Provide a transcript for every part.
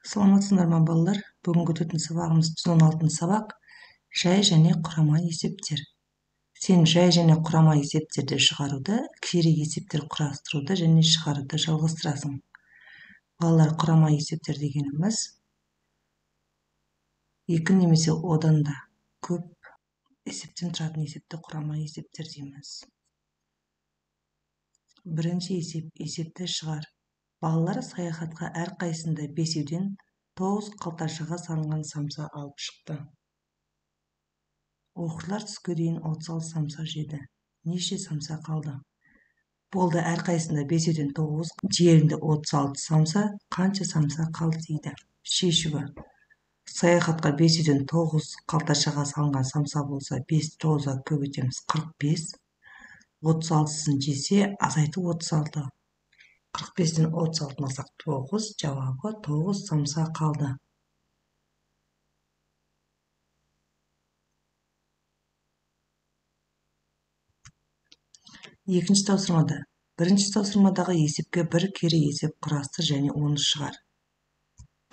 Саламатсыздар ма балалар? Бүгінгі өтетін сабағымыз 116 сабақ жай және құрама есептер. Сен жай және құрама есептерді шығаруды, кері есептер құрастыруды және шығаруды жалғастырасың. Балалар, құрама есептер дегеніміз екі немесе одан да көп есептен тұратын есепті құрама есептер дейміз. Бірінші есепті шығар. Балалар саяхатқа әрқайсында бесеуден 9 қалташаға салынған самса алып шықты. Оқушылар түске дейін 36 самса жеді. Неше самса қалды? Болды, әрқайсында бесеуден 9, диğerінде 36 самса, қанша самса қалды дейді. Шешуі. Саяхатқа бесеуден 9 қалташаға салынған самса болса, 5 9-ға көбейтеміз 45. 36-сын жесе, азайту 36. 45-тен 36 алсақ 9, жауабы 9 самса қалды. Екінші тапсырмада. Бірінші тапсырмадағы есепке бір кері есеп құрастыр және оны шығар.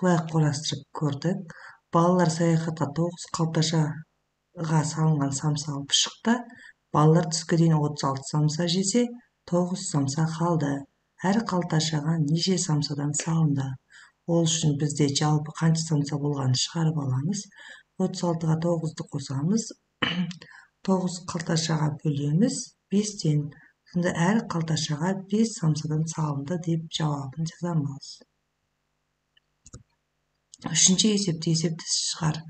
Бұлай құрастырып көрдік. Балалар саяхатқа 9 қалташаға салынған самса алып шықты. Балалар түске дейін 36 самса жесе, 9 самса қалды. Әр қалташаға неше самсадан салынды? Ол үшін бізде жалпы қанша самса болғанын шығарып аламыз. 36-ға 9-ды қосамыз. 9 қалташаға бөлеміз 5-тен. Сонда әр қалташаға 5 самсадан салынды деп жауабын жазамыз. Үшінші есепті шығар.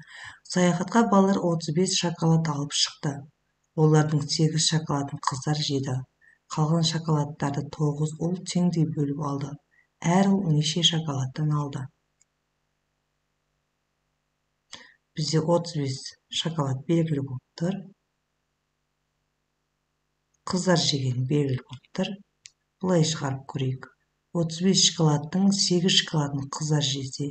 Саяхатқа балалар 35 шоколад алып шықты. Олардың 8 шоколадын қыздар жеді. Қалған шоколадтарды 9 ұл теңдей бөліп алды. Әр ұл неше шоколадтан алды? Бізде 35 шоколад белгілі болып тұр. Қыздар жеген белгілі болып тұр. Бұлай шығарып көрейік. 35 шоколадтың 8 шоколадын қыздар жесе,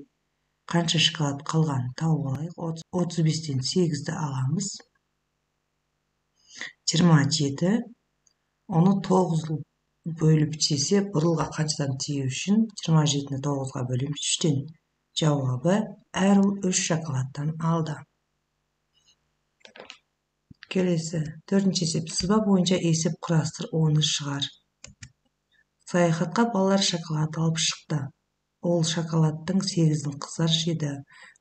қанша шоколад қалғанын тауып алайық. 35-тен 8-ді аламыз. 27. Оны 9 бөліп жесе, бір ұлға қаншадан тию үшін 27-ні 9-ға бөлеміз 3-тен. Жауабы әр ұл 3 шоколадтан алды. Келесі, төртінші есеп. Сызба бойынша есеп құрастыр, оны шығар. Саяхатқа балалар шоколад алып шықты. Ол шоколадтың 8-ін қыздар жеді.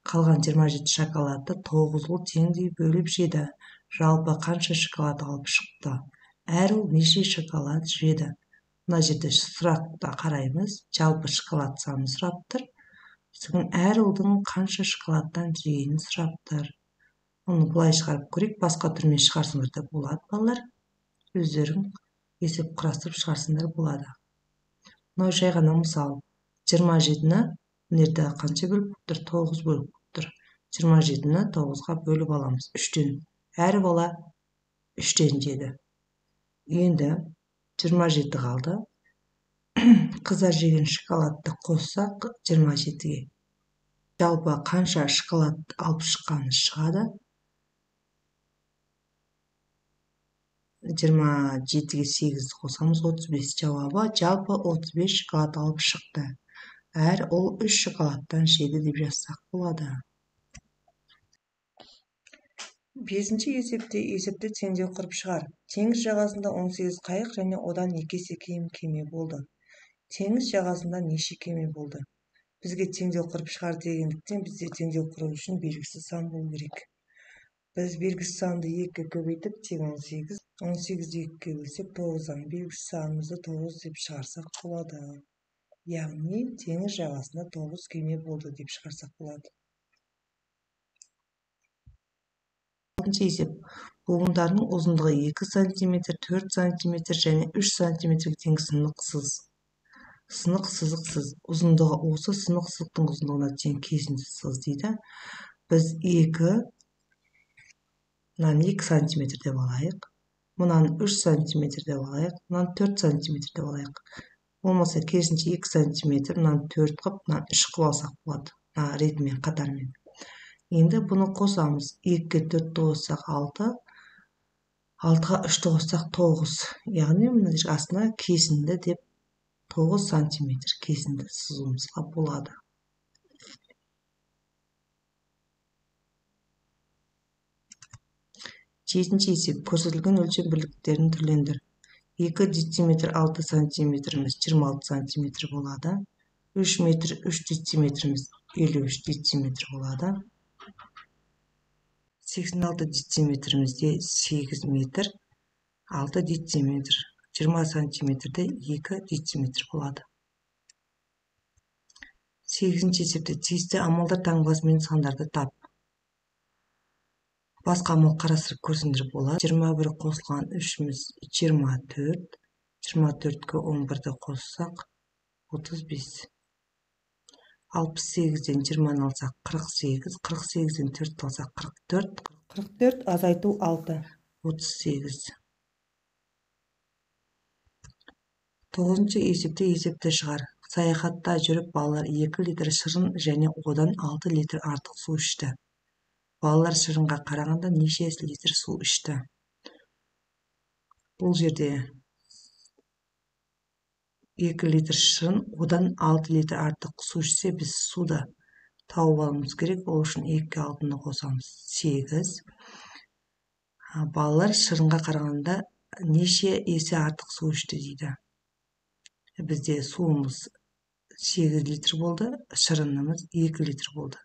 Қалған 27 шоколадты 9 ұл теңдей бөліп жеді. Жалпы қанша шоколад алып шықты? Әр ұл неше шоколад жеді? Мына жерде сұрақта қараймыз. Жалпы шоколад санын сұрап тұр. Сосын әр ұлдың қанша шоколадтан жегенін сұрап тұр. Оны бұлай шығарып көрейік. Басқа түрмен шығарсыңдар да болады, балалар. Өздерің есеп құрастырып шығарсыңдар болады. Мынау жай ғана мысал. 27-ні мына қанша бөліп тұр? 9 бөліп тұр. 27-ні 9-ға бөліп аламыз 3-тен. Әр бала 3-тен жеді. Енді 27 қалды. Қыздар жеген шоколадты қоссақ 27-ге. Жалпы қанша шоколад алып шыққаны шығады? 27-ге 8-ді қосамыз 35. Жауабы жалпы 35 шоколад алып шықты. Әр ұл 3 шоколадтан жеді деп жазсақ болады. Бесінші есепті теңдеу құрып шығар. Теңіз жағасында 18 қайық және одан 2 есе кеме болды. Теңіз жағасында неше кеме болды? Бізге теңдеу құрып шығар дегендіктен бізде теңдеу құру үшін белгісіз сан болу керек. Біз белгісіз санды 2-ге көбейтіп, тең 18. 18-ді 2-ге бөлсек 9-дан белгісіз санымызды 9 деп шығарсақ болады. Яғни теңіз жағасында 9 кеме болды деп шығарсақ болады. Алтыншы есеп. Буындарының ұзындығы 2 см, 4 см және 3 см тең сынықсыз. Сынық сызықсыз. Ұзындығы осы сынық сызықтың ұзындығына тең кесіндісіз дейді. Біз 2 см деп алайық. Мұнан 3 см деп алайық. Мұнан 4 см деп алайық. Болмаса керісінше 2 см, мұнан 4 қып, мұнан 3 қып алсақ болады. Ретімен, қатармен. Енді бұны қосамыз. 2-ге 4-ді қоссақ 6, 6-ға 3-ді қоссақ 9. Яғни мына астына кесінді деп 9 см кесінді сызуымызға болады. Жетінші есеп. Көрсетілген өлшем бірліктерін түрлендір. 2 дециметр 6 сантиметріміз 26 сантиметр болады. 3 метр 3 дециметріміз 53 дециметр болады. 86 дециметрімізде 8 метр 6 дециметр. 20 сантиметрде 2 дециметр болады. 8-ші есепте тиісті амалдар таңбасымен сандарды тап. Басқа амал қарастырып көрсеңдер болады. 21 қосылған 3-міз 24. 24-ке 11-ді қоссақ 35. 68-ден 20-ны алсақ 48. 48-ден 4 алсақ 44. 44 азайту 6. 38. 9-ші есепте есепті шығар. Саяхатта жүріп балалар 2 литр шырын және одан 6 литр артық су ішті. Балалар шырынға қарағанда неше литр су ішті? Бұл жерде 2 литр шырын одан 6 литр артық су ішсе, біз суды тауып алуымыз керек. Ол үшін 2 алтыны қосамыз 8. Балалар шырынға қарағанда неше есе артық су ішті дейді. Бізде суымыз 8 литр болды, шырынымыз 2 литр болды.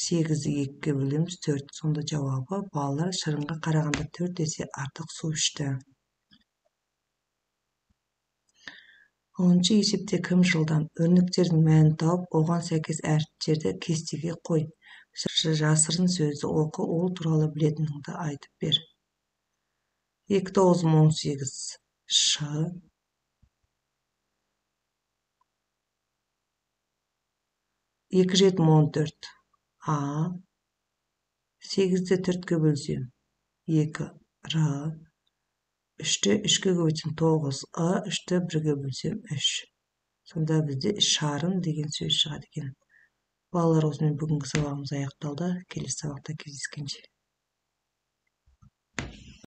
8-ді 2-ге бөлеміз 4. Сонда жауабы балалар шырынға қарағанда 4 есе артық су ішті. 10-ші есепте кім жылдам? Өрнектердің мәнін тауып, оған сәйкес әріптерді кестеге қой. Жасырын сөзді оқы, ол туралы білетініңді айтып бер. 2 9 18 Ш. 2 7 14 А. 8-ді 4-ке бөлсем 2 Р. 3-ті 3-ке бөлсем 9 А. 3-ті 1-ге бөлсем 3. Сонда бізде шарын деген сөз шығады екен. Балалар, осымен бүгінгі сабағымыз аяқталды. Келесі сабақта кездескенше.